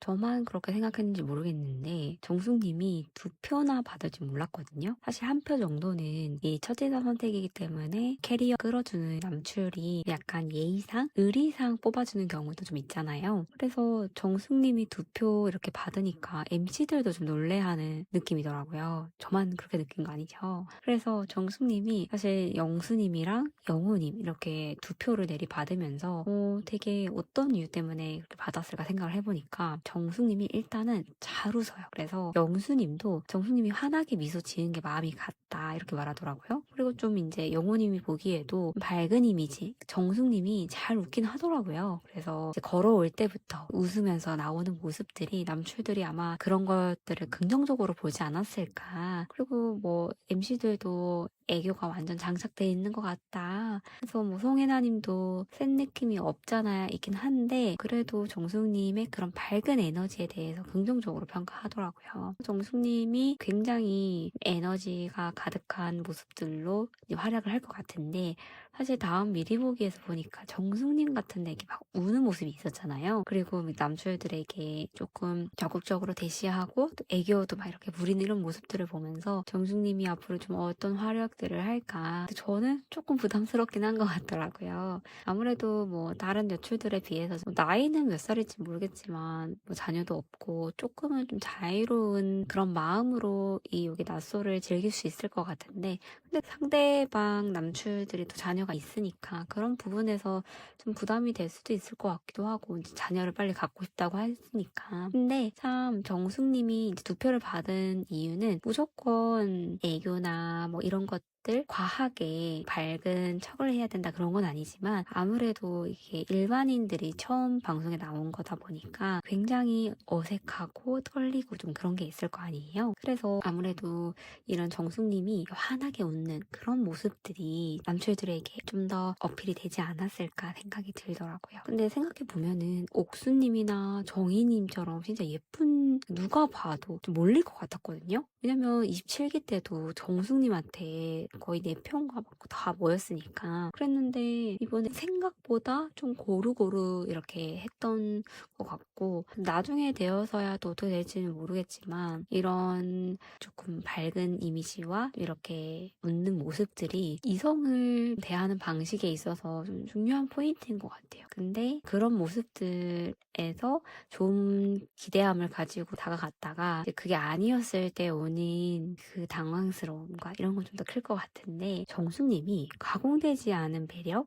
저만 그렇게 생각했는지 모르겠는데 정숙님이 2표나 받을 줄 몰랐거든요. 사실 1표 정도는 이 첫인상 선택이기 때문에 캐리어 끌어주는 남출이 약간 예의상, 의리상 뽑아주는 경우도 좀 있잖아요. 그래서 정숙님이 2표 이렇게 받으니까 MC들도 좀 놀래하는 느낌이더라고요. 저만 그렇게 느낀 거 아니죠? 그래서 정숙님이 사실 영수님이랑 영호님 이렇게 2표를 내리받으면서 되게 어떤 이유 때문에 그렇게 받았을까 생각을 해보니까 정숙님이 일단은 잘 웃어요. 그래서 영수님도 정숙님이 환하게 미소 지은 게 마음이 갔다 이렇게 말하더라고요. 그리고 좀 이제 영호님이 보기에도 밝은 이미지, 정숙님이 잘 웃긴 하더라고요. 그래서 이제 걸어올 때부터 웃으면서 나오는 모습들이 남출들이 아마 그런 것들을 긍정적으로 보지 않았을까. 그리고 뭐 MC들도 애교가 완전 장착돼 있는 것 같다. 그래서 뭐 송혜나님도 센 느낌이 없잖아 있긴 한데 그래도 정숙님의 그런 밝은 에너지에 대해서 긍정적으로 평가하더라고요. 정숙님이 굉장히 에너지가 가득한 모습들로 이제 활약을 할 것 같은데 사실 다음 미리 보기에서 보니까 정숙님 같은 데게 막 우는 모습이 있었잖아요. 그리고 남주들에게 조금 적극적으로 대시하고 또 애교도 막 이렇게 부리는 이런 모습들을 보면서 정숙님이 앞으로 좀 어떤 활약들을 할까 저는 조금 부담스럽긴 한 것 같더라고요. 아무래도 뭐 다른 여출들에 비해서 나이는 몇 살일지 모르겠지만 뭐 자녀도 없고 조금은 좀 자유로운 그런 마음으로 이 여기 낮소를 즐길 수 있을 것 같은데 근데 상대방 남출들이 또 자녀가 있으니까 그런 부분에서 좀 부담이 될 수도 있을 것 같기도 하고 이제 자녀를 빨리 갖고 싶다고 했으니까 근데 참 정숙님이 이제 2표를 받은 이유는 무조건 애교나 뭐 이런 것 과하게 밝은 척을 해야 된다 그런 건 아니지만 아무래도 이게 일반인들이 처음 방송에 나온 거다 보니까 굉장히 어색하고 떨리고 좀 그런 게 있을 거 아니에요. 그래서 아무래도 이런 정숙님이 환하게 웃는 그런 모습들이 남출들에게 좀 더 어필이 되지 않았을까 생각이 들더라고요. 근데 생각해 보면은 옥수님이나 정희님처럼 진짜 예쁜 누가 봐도 좀 몰릴 것 같았거든요. 왜냐면 27기 때도 정숙님한테 거의 4표인가 막 다 모였으니까 그랬는데 이번에 생각보다 좀 고루고루 이렇게 했던 것 같고 나중에 되어서야 또 어떻게 될지는 모르겠지만 이런 조금 밝은 이미지와 이렇게 웃는 모습들이 이성을 대하는 방식에 있어서 좀 중요한 포인트인 것 같아요. 근데 그런 모습들에서 좀 기대함을 가지고 다가갔다가 그게 아니었을 때 오는 그 당황스러움과 이런 건 좀 더 클 것 같은데 정숙님이 가공되지 않은 매력?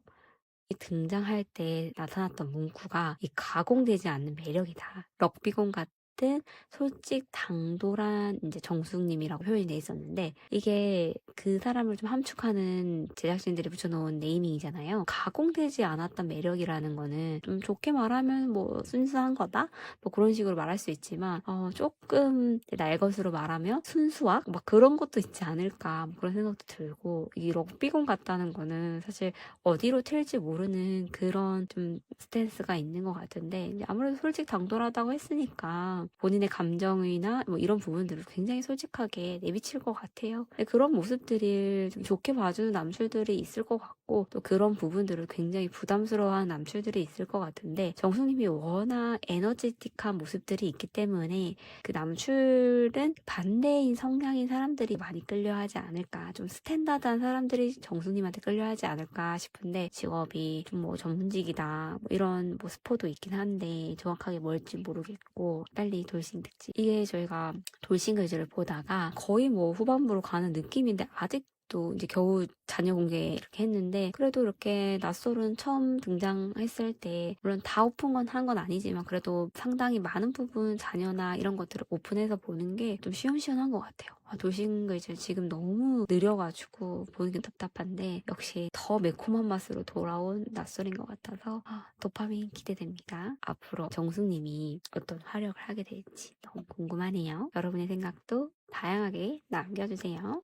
등장할 때 나타났던 문구가 이 가공되지 않는 매력이다. 럭비공 같은 솔직 당돌한 이제 정숙님이라고 표현이 돼 있었는데 이게 그 사람을 좀 함축하는 제작진들이 붙여놓은 네이밍이잖아요. 가공되지 않았던 매력이라는 거는 좀 좋게 말하면 뭐 순수한 거다? 뭐 그런 식으로 말할 수 있지만 조금 날 것으로 말하면 순수학? 막 그런 것도 있지 않을까 뭐 그런 생각도 들고 이 럭비공 같다는 거는 사실 어디로 튈지 모르는 그런 좀 스탠스가 있는 것 같은데 아무래도 솔직 당돌하다고 했으니까 본인의 감정이나 뭐 이런 부분들을 굉장히 솔직하게 내비칠 것 같아요. 그런 모습들을 좀 좋게 봐주는 남출들이 있을 것 같고 또 그런 부분들을 굉장히 부담스러워하는 남출들이 있을 것 같은데 정숙님이 워낙 에너지틱한 모습들이 있기 때문에 그 남출은 반대인 성향인 사람들이 많이 끌려하지 않을까 좀 스탠다드한 사람들이 정숙님한테 끌려하지 않을까 싶은데 직업이 좀 뭐 전문직이다 뭐 이런 뭐 스포도 있긴 한데 정확하게 뭘지 모르겠고 빨리 돌싱 특집 이게 저희가 돌싱 글즈를 보다가 거의 뭐 후반부로 가는 느낌인데 아직도 이제 겨우 자녀 공개 이렇게 했는데 그래도 이렇게 낯설은 처음 등장했을 때 물론 다 오픈건 한 건 아니지만 그래도 상당히 많은 부분 자녀나 이런 것들을 오픈해서 보는 게 좀 시원시원한 것 같아요. 돌싱글 이제 지금 너무 느려가지고 보는 게 답답한데 역시 더 매콤한 맛으로 돌아온 낯설인 것 같아서 도파민 기대됩니다. 앞으로 정숙님이 어떤 활약을 하게 될지 너무 궁금하네요. 여러분의 생각도 다양하게 남겨주세요.